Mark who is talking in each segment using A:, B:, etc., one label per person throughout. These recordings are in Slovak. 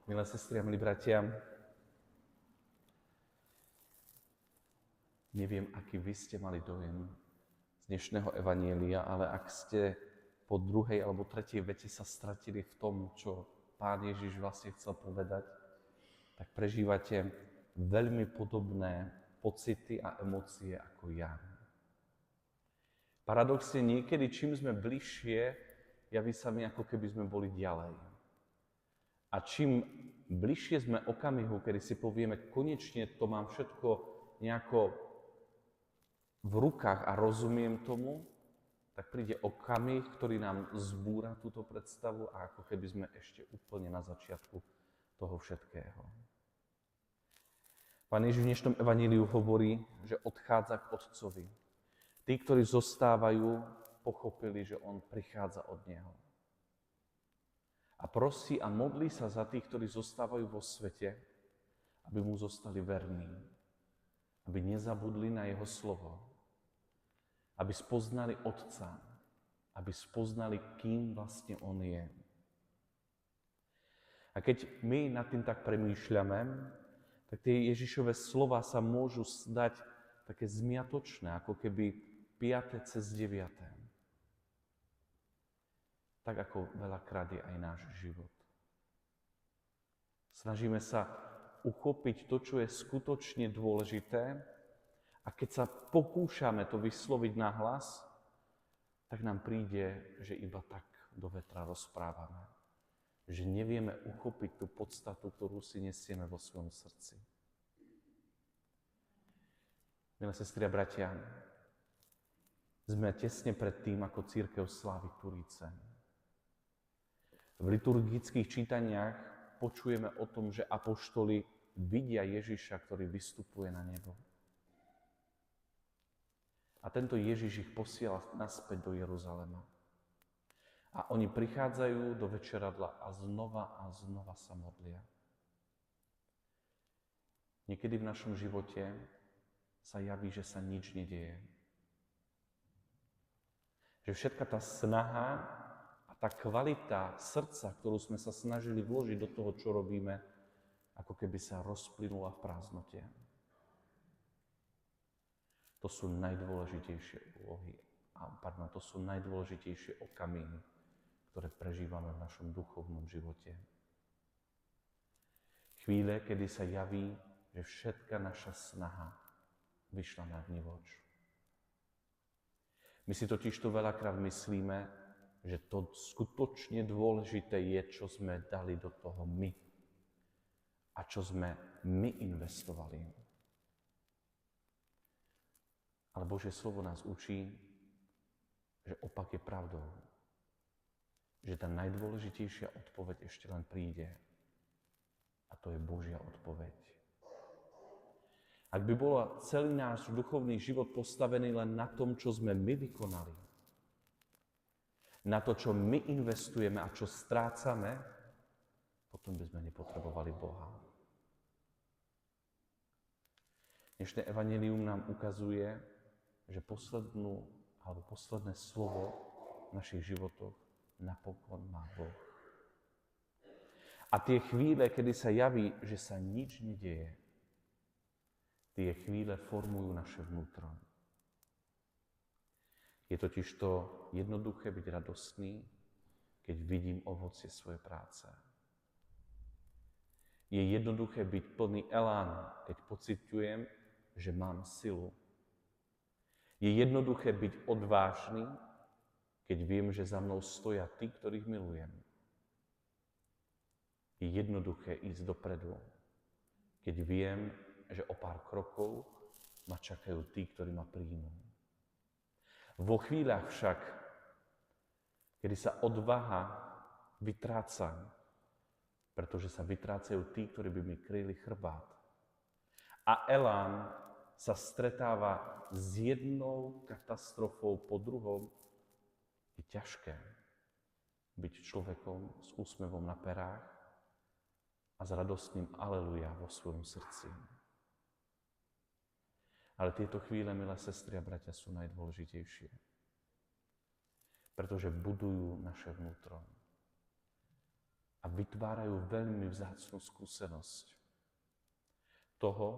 A: Milé sestry a milí bratia, neviem, aký vy ste mali dojem z dnešného evanjelia, ale ak ste po druhej alebo tretej vete sa stratili v tom, čo Pán Ježiš vlastne chcel povedať, tak prežívate veľmi podobné pocity a emócie ako ja. Paradoxne niekedy, čím sme bližšie, javí sa mi, ako keby sme boli ďalej. A čím bližšie sme okamihu, kedy si povieme, konečne to mám všetko nejako v rukách a rozumiem tomu, tak príde okamih, ktorý nám zbúra túto predstavu a ako keby sme ešte úplne na začiatku toho všetkého. Pán Ježiš v dnešnom evaníliu hovorí, že odchádza k Otcovi. Tí, ktorí zostávajú, pochopili, že On prichádza od Neho. A prosí a modlí sa za tých, ktorí zostávajú vo svete, aby mu zostali verní, aby nezabudli na jeho slovo, aby spoznali Otca, aby spoznali, kým vlastne on je. A keď my nad tým tak premýšľame, tak tie Ježišove slova sa môžu zdať také zmiatočné, ako keby 5. cez 9. Tak ako veľakrát je aj náš život. Snažíme sa uchopiť to, čo je skutočne dôležité a keď sa pokúšame to vysloviť nahlas, tak nám príde, že iba tak do vetra rozprávame. Že nevieme uchopiť tú podstatu, ktorú si nesieme vo svojom srdci. Milé sestry a bratia, sme tesne pred tým, ako cirkev slávi Turíce. V liturgických čítaniach počujeme o tom, že apoštoli vidia Ježiša, ktorý vystupuje na nebo. A tento Ježiš ich posiela naspäť do Jeruzalema. A oni prichádzajú do večeradla a znova sa modlia. Niekedy v našom živote sa javí, že sa nič nedieje. Že všetka tá snaha a tá kvalita srdca, ktorú sme sa snažili vložiť do toho, čo robíme, ako keby sa rozplynula v prázdnote. To sú najdôležitejšie úlohy, to sú najdôležitejšie okamihy, ktoré prežívame v našom duchovnom živote. Chvíle, kedy sa javí, že všetka naša snaha vyšla na vnivoč. My si totižto veľakrát myslíme, že to skutočne dôležité je, čo sme dali do toho my a čo sme my investovali. Ale Božie slovo nás učí, že opak je pravdou. Že tá najdôležitejšia odpoveď ešte len príde. A to je Božia odpoveď. Ak by bol celý náš duchovný život postavený len na tom, čo sme my vykonali, na to, čo my investujeme a čo strácame, potom by sme nepotrebovali Boha. Dnešné evanjelium nám ukazuje, že posledné slovo v našich životoch napokon má Boh. A tie chvíle, kedy sa javí, že sa nič nedieje, tie chvíle formujú naše vnútro. Je totižto jednoduché byť radostný, keď vidím ovocie svojej práce. Je jednoduché byť plný elán, keď pociťujem, že mám silu. Je jednoduché byť odvážny, keď viem, že za mnou stoja tí, ktorých milujem. Je jednoduché ísť dopredu, keď viem, že o pár krokov ma čakajú tí, ktorí ma príjmú. Vo chvíľach však, kedy sa odvaha vytráca, pretože sa vytrácajú tí, ktorí by mi kryli chrbát, a elán sa stretáva s jednou katastrofou po druhou, je ťažké byť človekom s úsmevom na perách a s radostným aleluja vo svojom srdci. Ale tieto chvíle, milé sestry a bratia, sú najdôležitejšie. Pretože budujú naše vnútro. a vytvárajú veľmi vzácnu skúsenosť toho,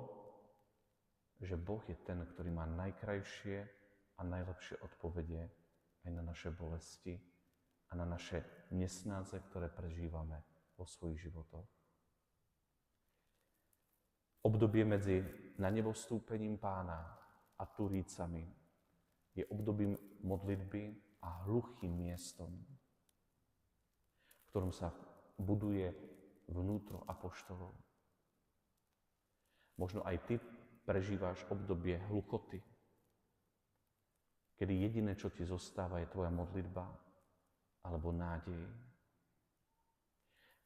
A: že Boh je ten, ktorý má najkrajšie a najlepšie odpovede aj na naše bolesti a na naše nesnádze, ktoré prežívame vo svojich životoch. Obdobie medzi nanebostúpením Pána a Turícami je obdobím modlitby a hluchým miestom, v ktorom sa buduje vnútro apoštolov. Možno aj ty prežíváš obdobie hluchoty, kedy jediné, čo ti zostáva, je tvoja modlitba alebo nádej.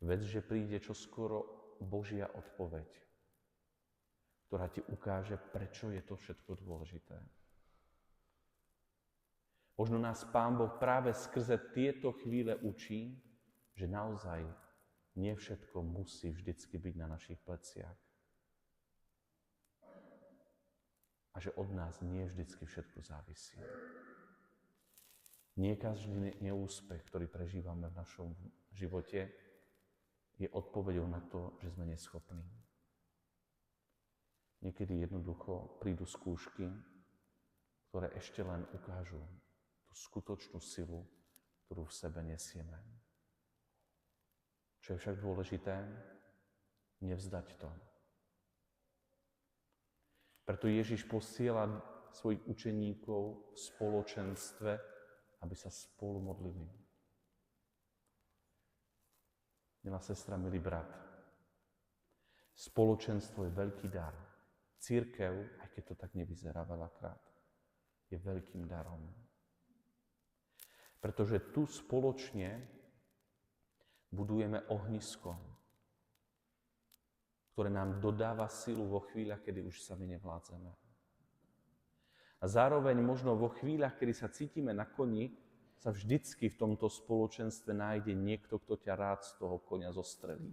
A: Vedz, že príde čoskoro Božia odpoveď, ktorá ti ukáže, prečo je to všetko dôležité. Možno nás Pán Boh práve skrze tieto chvíle učí, že naozaj nie všetko musí vždycky byť na našich pleciach. A že od nás nie vždycky všetko závisí. Nie každý neúspech, ktorý prežívame v našom živote, je odpoveďou na to, že sme neschopní. Niekedy jednoducho prídu skúšky, ktoré ešte len ukážu tú skutočnú silu, ktorú v sebe nesieme. Čo je však dôležité, nevzdať to. Preto Ježiš posiela svojich učeníkov v spoločenstve, aby sa spolu modlili. Milá sestra, milý brat, spoločenstvo je veľký dar. Cirkev, aj keď to tak nevyzerá veľakrát, je veľkým darom. Pretože tu spoločne budujeme ohnisko, ktoré nám dodáva silu vo chvíľach, kedy už sami nevládzeme. A zároveň možno vo chvíľach, kedy sa cítime na koni, sa vždycky v tomto spoločenstve nájde niekto, kto ťa rád z toho konia zostrelí.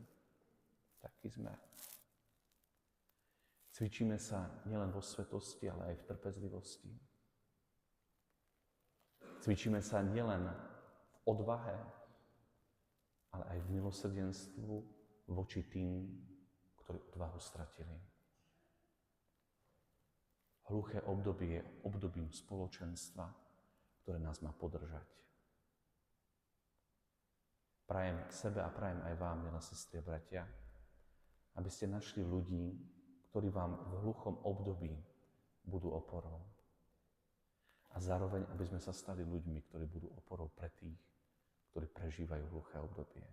A: Taký sme. Cvičíme sa nielen vo svetosti, ale aj v trpezlivosti. Cvičíme sa nielen v odvahe, ale aj v milosrdenstvu voči tým, ktorí odvahu stratili. Hluché obdobie je obdobím spoločenstva, ktoré nás má podržať. Prajem sebe a prajem aj vám, milé sestry a bratia, aby ste našli ľudí, ktorí vám v hluchom období budú oporou. A zároveň, aby sme sa stali ľuďmi, ktorí budú oporou pre tých, ktorí prežívajú hluché obdobie.